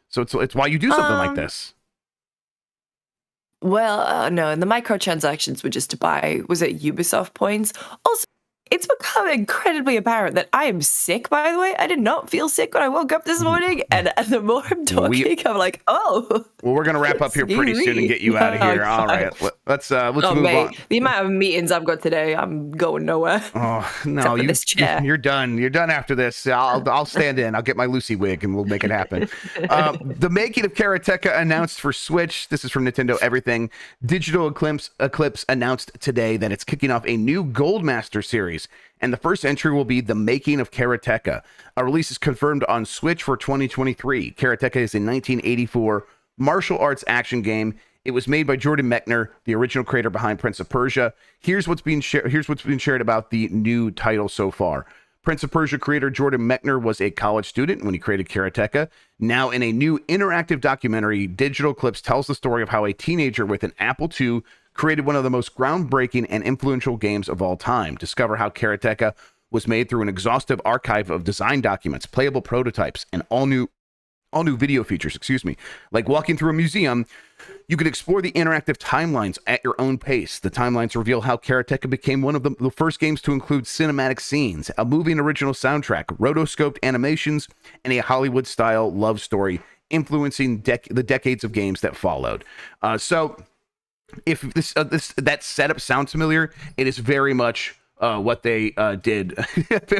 So it's why you do something like this. Well, no, and the microtransactions were just to buy. Was it Ubisoft points? Also, it's become incredibly apparent that I am sick, by the way. I did not feel sick when I woke up this morning. And the more I'm talking, I'm like, oh. Well, we're going to wrap up here pretty soon and get you out of here. All right. Let's move on. The amount of meetings I've got today, I'm going nowhere. Oh, no. You're done. You're done after this. I'll stand in. I'll get my Lucy wig and we'll make it happen. The making of Karateka announced for Switch. This is from Nintendo Everything. Digital Eclipse announced today that it's kicking off a new Goldmaster series. And the first entry will be The Making of Karateka. A release is confirmed on Switch for 2023. Karateka is a 1984 martial arts action game. It was made by Jordan Mechner, the original creator behind Prince of Persia. Here's what's being shared about the new title so far. Prince of Persia creator Jordan Mechner was a college student when he created Karateka. Now, in a new interactive documentary, Digital Clips tells the story of how a teenager with an Apple II created one of the most groundbreaking and influential games of all time. Discover how Karateka was made through an exhaustive archive of design documents, playable prototypes, and all new video features, Like walking through a museum, you could explore the interactive timelines at your own pace. The timelines reveal how Karateka became one of the first games to include cinematic scenes, a moving original soundtrack, rotoscoped animations, and a Hollywood-style love story influencing the decades of games that followed. So if that setup sounds familiar, it is very much what they did.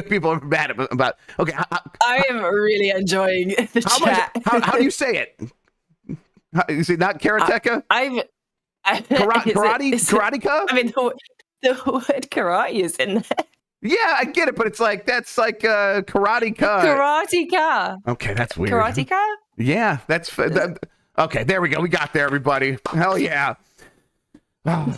People are mad about. Okay, I am really enjoying the chat. How do you say it? Is it not Karateka? Karateka? I mean, the word karate is in there. Yeah, I get it, but it's like that's like karateka. Karateka. Okay, that's weird. Karateka? Yeah, that's okay. There we go. We got there, everybody. Hell yeah. Oh,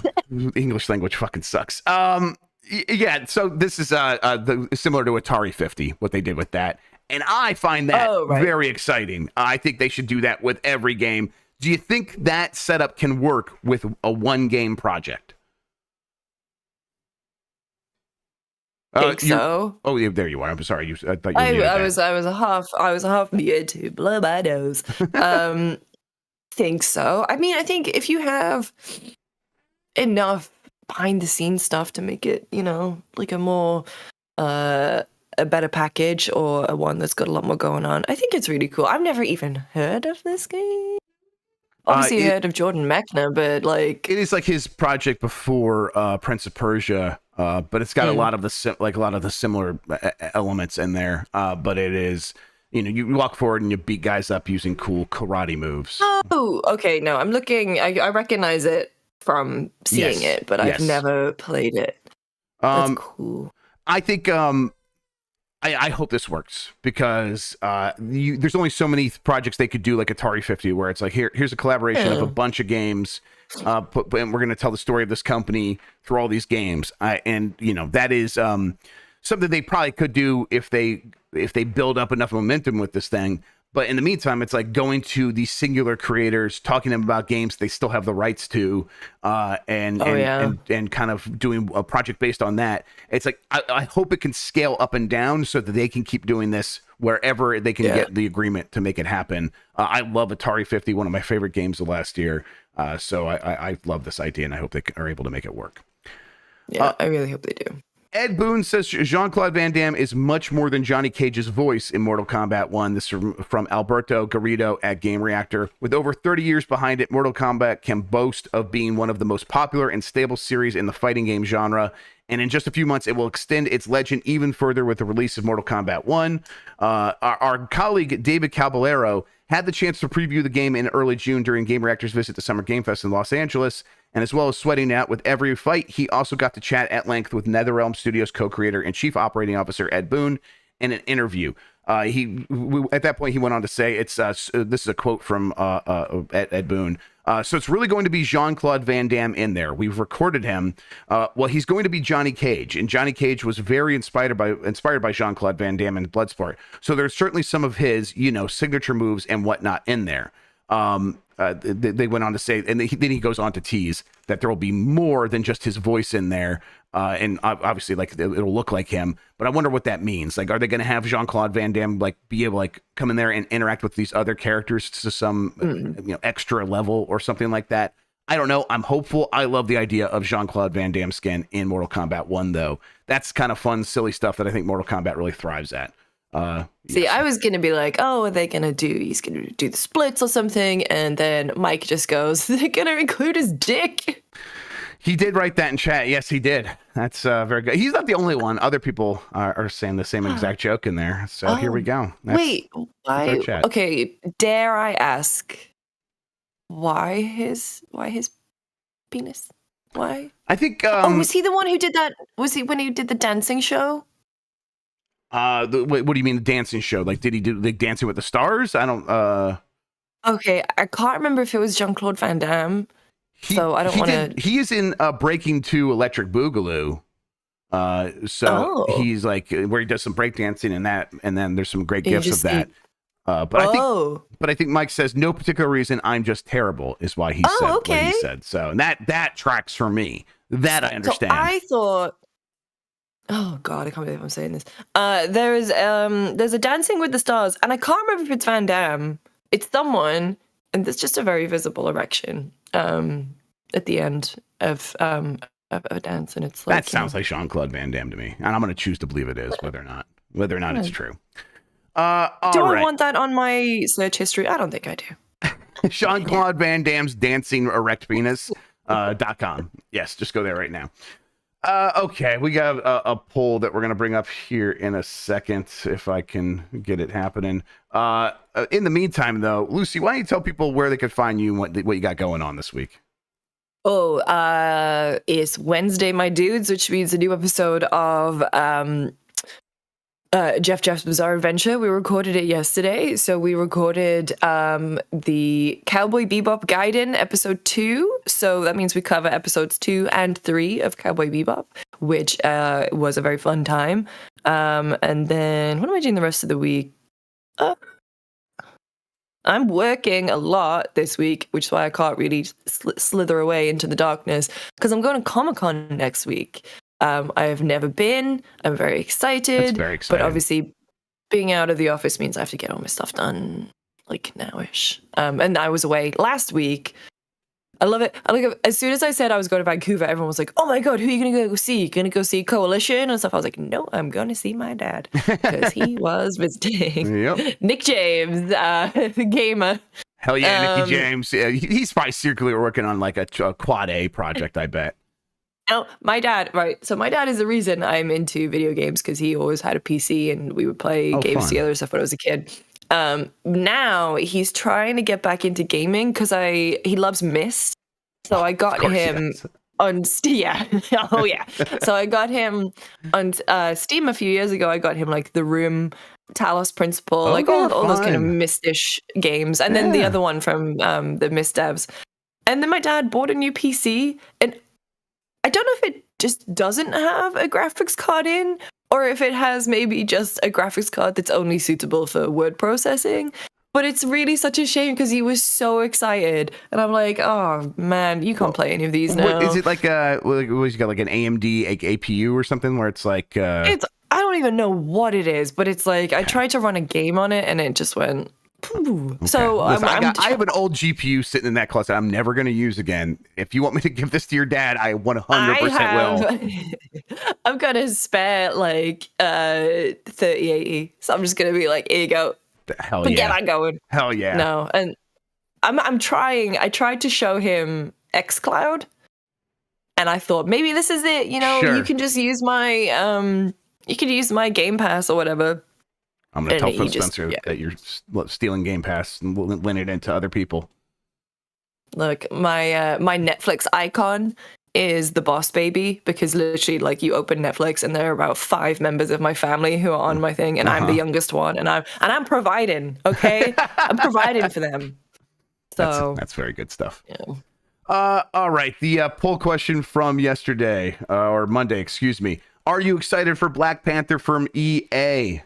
English language fucking sucks. Yeah, so this is similar to Atari 50, what they did with that. And I find that very exciting. I think they should do that with every game. Do you think that setup can work with a one-game project? Think so. Oh, yeah, there you are. I'm sorry. I thought you I was a half muted to blow my nose. Think so. I mean, I think if you have enough behind the scenes stuff to make it, like a more a better package or a one that's got a lot more going on, I think it's really cool. I've never even heard of this game. Obviously, heard of Jordan Mechner, but like it is like his project before Prince of Persia, but it's got a lot of the similar elements in there. But it is, you walk forward and you beat guys up using cool karate moves. Oh, okay. No, I'm looking. I recognize it from seeing it, but I've never played it. That's cool. I think I hope this works because there's only so many projects they could do like Atari 50 where it's like here's a collaboration of a bunch of games and we're going to tell the story of this company through all these games. That is something they probably could do if they build up enough momentum with this thing. But in the meantime, it's like going to these singular creators, talking to them about games they still have the rights to, and kind of doing a project based on that. It's like I hope it can scale up and down so that they can keep doing this wherever they can get the agreement to make it happen. I love Atari 50, one of my favorite games of last year. So I love this idea, and I hope they are able to make it work. Yeah, I really hope they do. Ed Boon says Jean-Claude Van Damme is much more than Johnny Cage's voice in Mortal Kombat 1. This is from Alberto Garrido at Game Reactor. With over 30 years behind it, Mortal Kombat can boast of being one of the most popular and stable series in the fighting game genre. And in just a few months, it will extend its legend even further with the release of Mortal Kombat 1. Our colleague David Caballero had the chance to preview the game in early June during Game Reactor's visit to Summer Game Fest in Los Angeles. And as well as sweating out with every fight, he also got to chat at length with NetherRealm Studios co-creator and chief operating officer Ed Boon in an interview. At that point, he went on to say, "It's this is a quote from Ed Boon. So it's really going to be Jean-Claude Van Damme in there. We've recorded him. Well, he's going to be Johnny Cage, and Johnny Cage was very inspired by Jean-Claude Van Damme in Bloodsport. So there's certainly some of his, signature moves and whatnot in there." They went on to say, and then he goes on to tease that there will be more than just his voice in there, and obviously, like it'll look like him. But I wonder what that means. Like, are they going to have Jean-Claude Van Damme be able to come in there and interact with these other characters to some extra level or something like that? I don't know. I'm hopeful. I love the idea of Jean-Claude Van Damme skin in Mortal Kombat 1, though. That's kind of fun, silly stuff that I think Mortal Kombat really thrives at. See, I was gonna be like, oh, are they gonna he's gonna do the splits or something, and then Mike just goes, they're gonna include his dick. He did write that in chat. Yes, he did. That's very good. He's not the only one. Other people are saying the same exact joke in there. So here we go. Wait, why? Okay, dare I ask, why his penis? Why? I think. Was he the one who did that? Was he when he did the dancing show? What do you mean the dancing show? Like, did he do like Dancing with the Stars? I don't. Okay, I can't remember if it was Jean-Claude Van Damme. So I don't want to. He is in Breaking 2 Electric Boogaloo. He's like where he does some breakdancing and then there's some great gifs of that. But I think Mike says no particular reason. I'm just terrible is why he said what he said. So and that tracks for me. That I understand. So I thought, oh God, I can't believe I'm saying this. There's a Dancing with the Stars, and I can't remember if it's Van Damme. It's someone, and there's just a very visible erection at the end of a dance, and it's like that sounds like Jean-Claude Van Damme to me, and I'm going to choose to believe it is, whether or not it's true. Do I want that on my search history? I don't think I do. Jean-Claude Van Damme's dancing erect penis .com. Yes, just go there right now. Okay, we got a poll that we're going to bring up here in a second if I can get it happening. In the meantime, though, Lucy, why don't you tell people where they could find you and what you got going on this week? It's Wednesday, my dudes, which means a new episode of Jeff's Bizarre Adventure. We recorded it yesterday. So we recorded the Cowboy Bebop Gaiden episode 2. So that means we cover episodes 2 and 3 of Cowboy Bebop, which was a very fun time. And then what am I doing the rest of the week? I'm working a lot this week, which is why I can't really slither away into the darkness, because I'm going to Comic-Con next week. I have never been. I'm very excited. That's very exciting. But obviously, being out of the office means I have to get all my stuff done, like now-ish. And I was away last week. I love it. As soon as I said I was going to Vancouver, everyone was like, "Oh my God, who are you going to go see? You going to go see Coalition and stuff?" I was like, "No, I'm going to see my dad," because he was visiting. Nick James, the gamer. Hell yeah, Nicky James. He's probably secretly working on like a Quad A project, I bet. Oh, my dad, right. So my dad is the reason I'm into video games, because he always had a PC and we would play games together and stuff when I was a kid. Now he's trying to get back into gaming because he loves Myst. So I got him on oh yeah. So I got him on Steam a few years ago. I got him like The Room, Talos Principle, like all those kind of Myst-ish games, and then the other one from the Myst devs. And then my dad bought a new PC, and I don't know if it just doesn't have a graphics card in, or if it has maybe just a graphics card that's only suitable for word processing. But it's really such a shame because he was so excited. And I'm like, oh, man, you can't play any of these now. Is it like you got like an AMD APU or something where it's like... I don't even know what it is, but it's like I tried to run a game on it and it just went... Okay. So listen, I have an old GPU sitting in that cluster I'm never going to use again. If you want me to give this to your dad, I 100% will. I've got a spare like 3080, so I'm just going to be like, here you go. Hell but yeah. Get that going. Hell yeah. No, and I'm trying. I tried to show him xCloud, and I thought maybe this is it. You know, you can just use my Game Pass or whatever. I'm going to tell Phil Spencer that you're stealing Game Pass and lend it into other people. Look, my Netflix icon is the Boss Baby, because literally, like, you open Netflix and there are about 5 members of my family who are on my thing, and I'm the youngest one, and I'm providing. Okay, I'm providing for them. So that's very good stuff. Yeah. All right, the poll question from yesterday or Monday, excuse me. Are you excited for Black Panther from EA?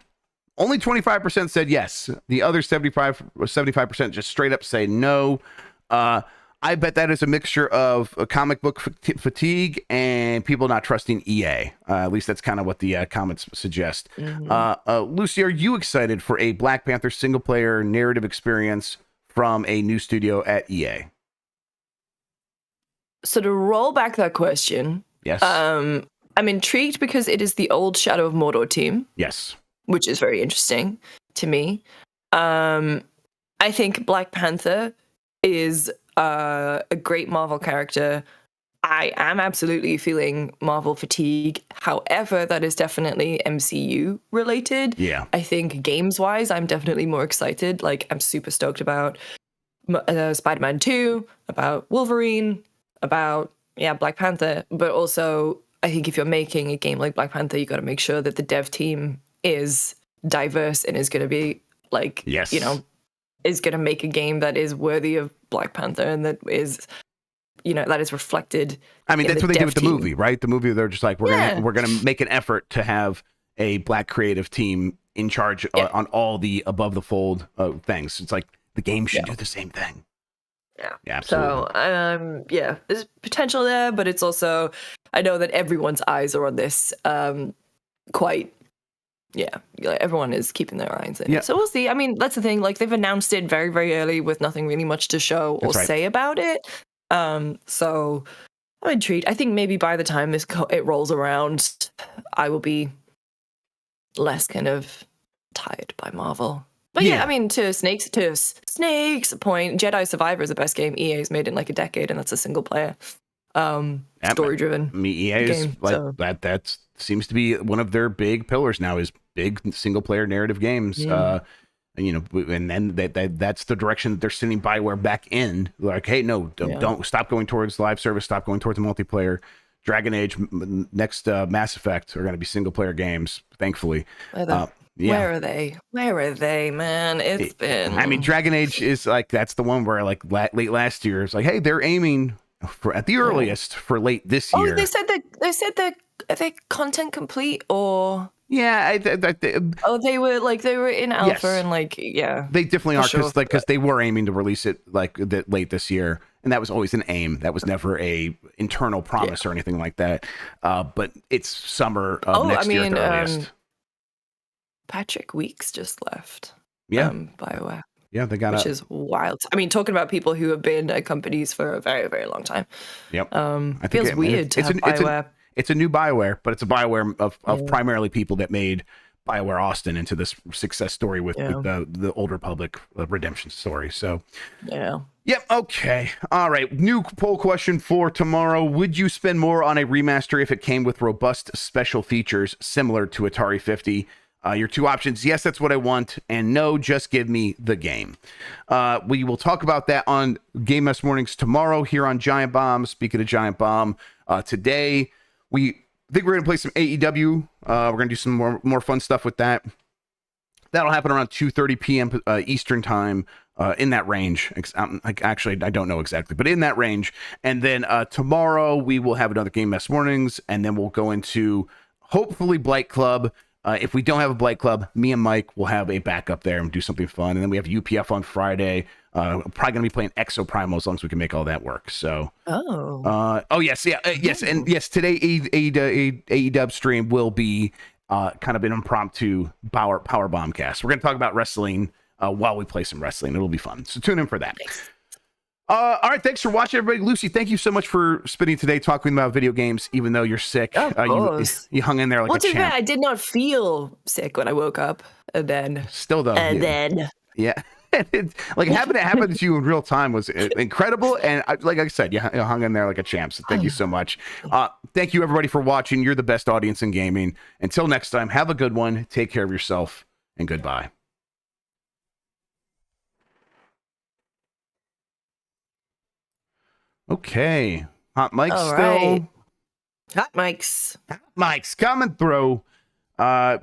Only 25% said yes. The other 75% just straight up say no. I bet that is a mixture of a comic book fatigue and people not trusting EA. At least that's kind of what the comments suggest. Mm-hmm. Lucy, are you excited for a Black Panther single player narrative experience from a new studio at EA? So to roll back that question, yes. I'm intrigued because it is the old Shadow of Mordor team. Yes. Which is very interesting to me. I think Black Panther is a great Marvel character. I am absolutely feeling Marvel fatigue. However, that is definitely MCU related. Yeah. I think games-wise, I'm definitely more excited. Like, I'm super stoked about Spider-Man 2, about Wolverine, about, Black Panther. But also, I think if you're making a game like Black Panther, you got to make sure that the dev team is diverse and is going to be like, is going to make a game that is worthy of Black Panther and that is that is reflected. I mean, that's what they do with the team. movie, right? The movie, they're just like, we're gonna make an effort to have a Black creative team in charge on all the above the fold things. It's like the game should do the same thing. Yeah, absolutely. So, there's potential there, but it's also, I know that everyone's eyes are on this. Everyone is keeping their eyes in it. So we'll see. I mean, that's the thing. Like, they've announced it very, very early with nothing really much to show or say about it. So I'm intrigued. I think maybe by the time it rolls around, I will be less kind of tired by Marvel. But I mean, to Snake's point, Jedi Survivor is the best game EA's made in like a decade, and that's a single player, story-driven. EA's game, like so. That seems to be one of their big pillars now, is big single-player narrative games. And then that's the direction that they're sending BioWare back in. Like, hey, no, don't stop going towards live service, stop going towards multiplayer. Dragon Age, next Mass Effect are going to be single-player games, thankfully. Where are they? Where are they, man? It's been. I mean, Dragon Age is like, that's the one where like late last year, it's like, hey, they're aiming for at the earliest for late this year. Oh, they said that are they content complete or? Yeah, they were in alpha and they definitely are because they were aiming to release it like late this year, and that was always an aim. That was never a internal promise or anything like that. But it's summer of next year at the earliest. Patrick Weeks just left. BioWare. Yeah, they got which is wild. I mean, talking about people who have been at companies for a very, very long time. Yep. It feels weird to have BioWare. It's a new BioWare, but it's a BioWare of primarily people that made BioWare Austin into this success story with the Old Republic redemption story. So, Yep. Okay. All right. New poll question for tomorrow. Would you spend more on a remaster if it came with robust special features similar to Atari 50? Your two options: yes, that's what I want, and no, just give me the game. We will talk about that on Game Mess Mornings tomorrow here on Giant Bomb. Speaking of Giant Bomb, today we think we're going to play some AEW. We're going to do some more fun stuff with that. That'll happen around 2:30 p.m. Eastern time, in that range. Actually, I don't know exactly, but in that range. And then tomorrow we will have another Game Mess Mornings, and then we'll go into hopefully Blight Club. If we don't have a Blight Club, me and Mike will have a backup there and do something fun. And then we have UPF on Friday. Probably going to be playing Exo Primal as long as we can make all that work. So, yes, and yes, today AEW stream will be kind of an impromptu power bomb cast. We're going to talk about wrestling while we play some wrestling. It'll be fun. So tune in for that. All right, thanks for watching, everybody. Lucy, thank you so much for spending today talking about video games, even though you're sick. Of course. You hung in there like a champ. Bad? I did not feel sick when I woke up, and then still though, then happened to you in real time was incredible, and like I said, you hung in there like a champ. So thank you so much. Thank you everybody for watching. You're the best audience in gaming. Until next time, have a good one. Take care of yourself, and goodbye. Okay, hot mics still. Right. Hot mics coming through.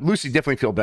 Lucy definitely feel better.